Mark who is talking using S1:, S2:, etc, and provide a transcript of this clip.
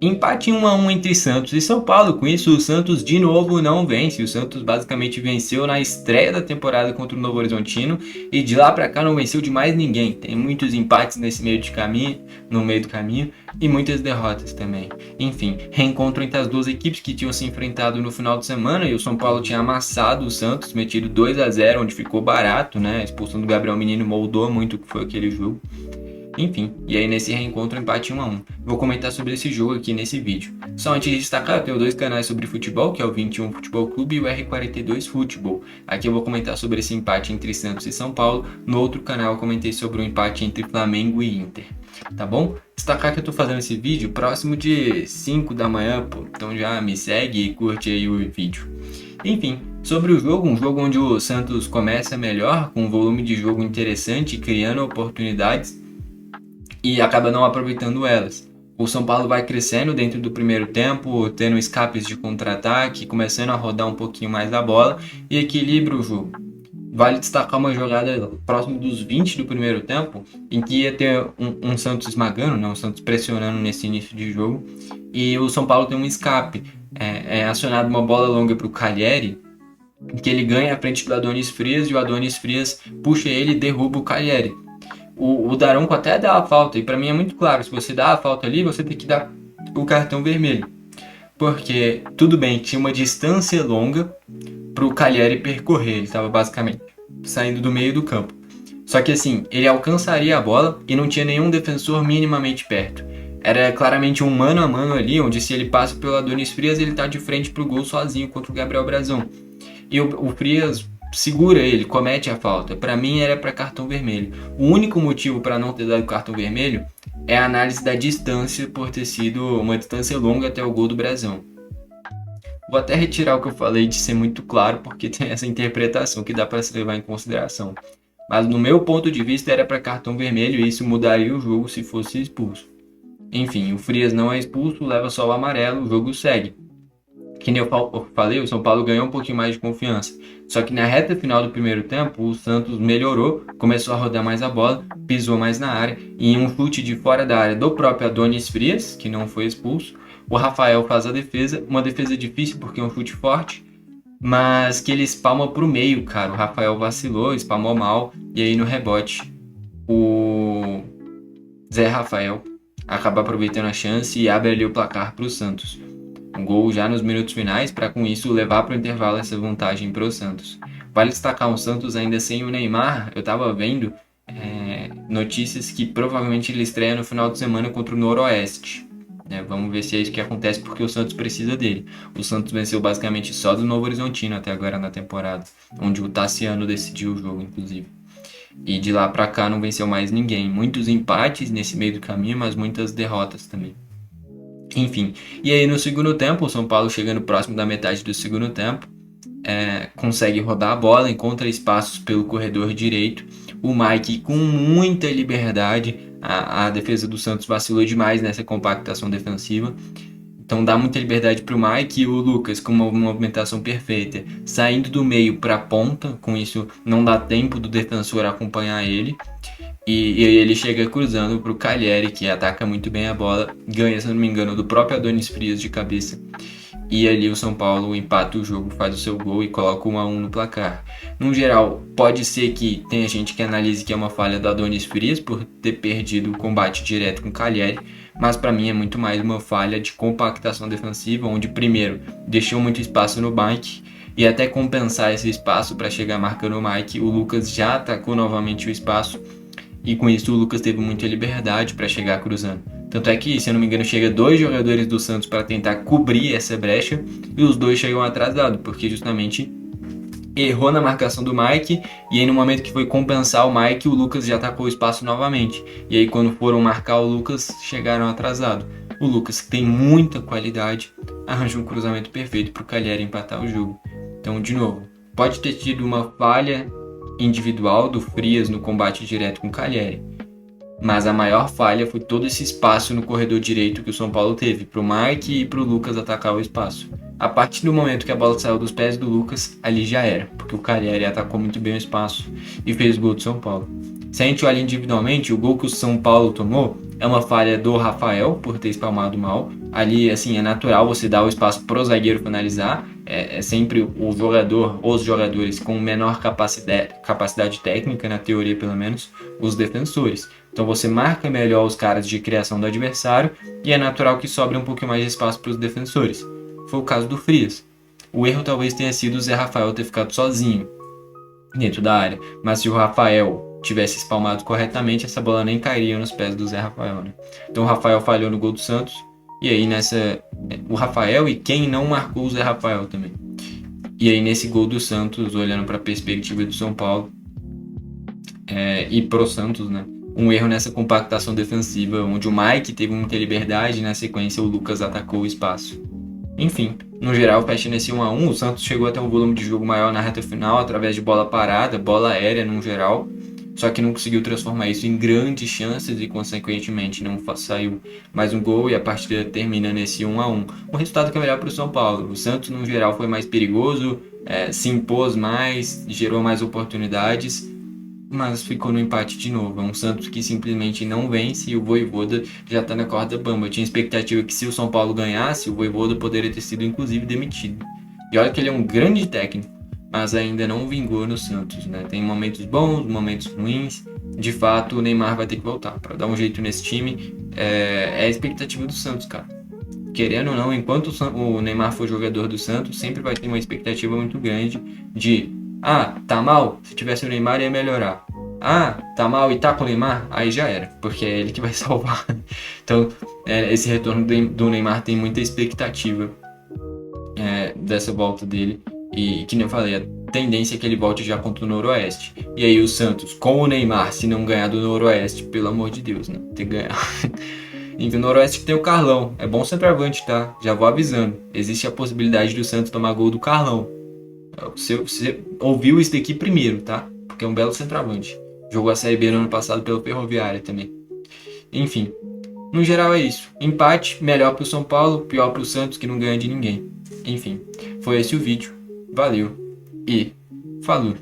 S1: Empate 1-1 entre Santos e São Paulo. Com isso, o Santos de novo não vence. O Santos basicamente venceu na estreia da temporada contra o Novo Horizontino e de lá pra cá não venceu de mais ninguém. Tem muitos empates nesse meio de caminho, no meio do caminho, e muitas derrotas também. Enfim, reencontro entre as duas equipes que tinham se enfrentado no final de semana e o São Paulo tinha amassado o Santos, metido 2-0, onde ficou barato, né? A expulsão do Gabriel Menino moldou muito o que foi aquele jogo. Enfim, e aí nesse reencontro empate 1-1. Vou comentar sobre esse jogo aqui nesse vídeo. Só antes de destacar, eu tenho dois canais sobre futebol, que é o 21 Futebol Clube e o R42 Futebol. Aqui eu vou comentar sobre esse empate entre Santos e São Paulo. No outro canal eu comentei sobre o empate entre Flamengo e Inter. Tá bom? Destacar que eu tô fazendo esse vídeo próximo de 5 da manhã, pô. Então já me segue e curte aí o vídeo. Enfim, sobre o jogo, um jogo onde o Santos começa melhor, com um volume de jogo interessante, criando oportunidades e acaba não aproveitando elas. O São Paulo vai crescendo dentro do primeiro tempo, tendo escapes de contra-ataque, começando a rodar um pouquinho mais da bola e equilibra o jogo. Vale destacar uma jogada próximo dos 20 do primeiro tempo, em que ia ter um Santos esmagando, né, um Santos pressionando nesse início de jogo, e o São Paulo tem um escape. É acionado uma bola longa para o Calheri, que ele ganha à frente do Adonis Frias, e o Adonis Frias puxa ele e derruba o Calheri. O Daronco até dá a falta, e pra mim é muito claro, se você dá a falta ali, você tem que dar o cartão vermelho. Porque, tudo bem, tinha uma distância longa pro Calheri percorrer, ele estava basicamente saindo do meio do campo. Só que assim, ele alcançaria a bola e não tinha nenhum defensor minimamente perto. Era claramente um mano a mano ali, onde se ele passa pelo Adonis Frias, ele tá de frente pro gol sozinho contra o Gabriel Brazão. E o Frias segura ele, comete a falta. Para mim era para cartão vermelho. O único motivo para não ter dado cartão vermelho é a análise da distância, por ter sido uma distância longa até o gol do Brazão. Vou até retirar o que eu falei de ser muito claro, porque tem essa interpretação que dá para se levar em consideração. Mas no meu ponto de vista era para cartão vermelho e isso mudaria o jogo se fosse expulso. Enfim, o Frias não é expulso, leva só o amarelo, o jogo segue. Que nem eu falei, o São Paulo ganhou um pouquinho mais de confiança. Só que na reta final do primeiro tempo, o Santos melhorou, começou a rodar mais a bola, pisou mais na área, e em um chute de fora da área do próprio Adonis Frias, que não foi expulso, o Rafael faz a defesa, uma defesa difícil porque é um chute forte, mas que ele espalma pro meio, cara. O Rafael vacilou, espalmou mal, e aí no rebote, o Zé Rafael acaba aproveitando a chance e abre ali o placar pro Santos. Um gol já nos minutos finais para com isso levar para o intervalo essa vantagem para o Santos. Vale destacar o Santos ainda sem o Neymar. Eu estava vendo notícias que provavelmente ele estreia no final de semana contra o Noroeste. Vamos ver se é isso que acontece, porque o Santos precisa dele. O Santos venceu basicamente só do Novo Horizontino até agora na temporada, onde o Tassiano decidiu o jogo, inclusive. E de lá para cá não venceu mais ninguém. Muitos empates nesse meio do caminho, mas muitas derrotas também. Enfim, e aí no segundo tempo, o São Paulo chegando próximo da metade do segundo tempo, consegue rodar a bola, encontra espaços pelo corredor direito. O Mike com muita liberdade, a defesa do Santos vacilou demais nessa compactação defensiva. Então dá muita liberdade para o Mike e o Lucas com uma movimentação perfeita, saindo do meio para a ponta, com isso não dá tempo do defensor acompanhar ele. E aí ele chega cruzando para o Calheri, que ataca muito bem a bola, ganha, se não me engano, do próprio Adonis Frias de cabeça. E ali o São Paulo empata o jogo, faz o seu gol e coloca 1-1 no placar. No geral, pode ser que tenha gente que analise que é uma falha do Adonis Frias por ter perdido o combate direto com o Calheri, mas para mim é muito mais uma falha de compactação defensiva, onde primeiro deixou muito espaço no Mike, e até compensar esse espaço para chegar marcando o Mike, o Lucas já atacou novamente o espaço, e com isso o Lucas teve muita liberdade para chegar cruzando. Tanto é que, se eu não me engano, chega 2 jogadores do Santos para tentar cobrir essa brecha e os 2 chegam atrasados, porque justamente errou na marcação do Mike e aí no momento que foi compensar o Mike, o Lucas já atacou o espaço novamente. E aí quando foram marcar o Lucas, chegaram atrasados. O Lucas, que tem muita qualidade, arranja um cruzamento perfeito para o Calheri empatar o jogo. Então, de novo, pode ter tido uma falha individual do Frias no combate direto com o Calheri, mas a maior falha foi todo esse espaço no corredor direito que o São Paulo teve para o Mike e para o Lucas atacar o espaço. A partir do momento que a bola saiu dos pés do Lucas, ali já era, porque o Calheri atacou muito bem o espaço e fez o gol do São Paulo. Se a gente olha individualmente, o gol que o São Paulo tomou é uma falha do Rafael por ter espalmado mal. Ali, assim, é natural você dar o espaço pro zagueiro finalizar. É sempre o jogador, os jogadores com menor capacidade técnica, na teoria pelo menos, os defensores. Então você marca melhor os caras de criação do adversário e é natural que sobre um pouquinho mais de espaço para os defensores. Foi o caso do Frias. O erro talvez tenha sido o Zé Rafael ter ficado sozinho dentro da área, mas se o Rafael tivesse espalmado corretamente, essa bola nem cairia nos pés do Zé Rafael, né? Então o Rafael falhou no gol do Santos, e aí o Rafael e quem não marcou o Zé Rafael também. E aí nesse gol do Santos, olhando para a perspectiva do São Paulo e pro Santos, né? Um erro nessa compactação defensiva, onde o Mike teve muita liberdade e na sequência o Lucas atacou o espaço. Enfim, no geral, fechando esse 1-1, o Santos chegou a ter um volume de jogo maior na reta final através de bola parada, bola aérea no geral, só que não conseguiu transformar isso em grandes chances e, consequentemente, não saiu mais um gol e a partida termina nesse 1-1. Um resultado que é melhor para o São Paulo. O Santos, no geral, foi mais perigoso, se impôs mais, gerou mais oportunidades, mas ficou no empate de novo. É um Santos que simplesmente não vence e o Vojvoda já está na corda bamba. Eu tinha expectativa que se o São Paulo ganhasse, o Vojvoda poderia ter sido inclusive demitido. E olha que ele é um grande técnico, mas ainda não vingou no Santos, né? Tem momentos bons, momentos ruins. De fato, o Neymar vai ter que voltar para dar um jeito nesse time. É a expectativa do Santos, cara. Querendo ou não, enquanto o Neymar for jogador do Santos, sempre vai ter uma expectativa muito grande de tá mal? Se tivesse o Neymar ia melhorar. Tá mal e tá com o Neymar? Aí já era, porque é ele que vai salvar. Então, esse retorno do Neymar tem muita expectativa dessa volta dele. E, que nem eu falei, a tendência é que ele volte já contra o Noroeste. E aí o Santos, com o Neymar, se não ganhar do Noroeste, pelo amor de Deus, né? Tem que ganhar. Enfim, o Noroeste que tem o Carlão. É bom centroavante, tá? Já vou avisando. Existe a possibilidade do Santos tomar gol do Carlão. Você ouviu isso daqui primeiro, tá? Porque é um belo centroavante. Jogou a Série B no ano passado pelo Ferroviária também. Enfim, no geral é isso. Empate, melhor pro São Paulo, pior pro Santos que não ganha de ninguém. Enfim, foi esse o vídeo. Valeu e falou!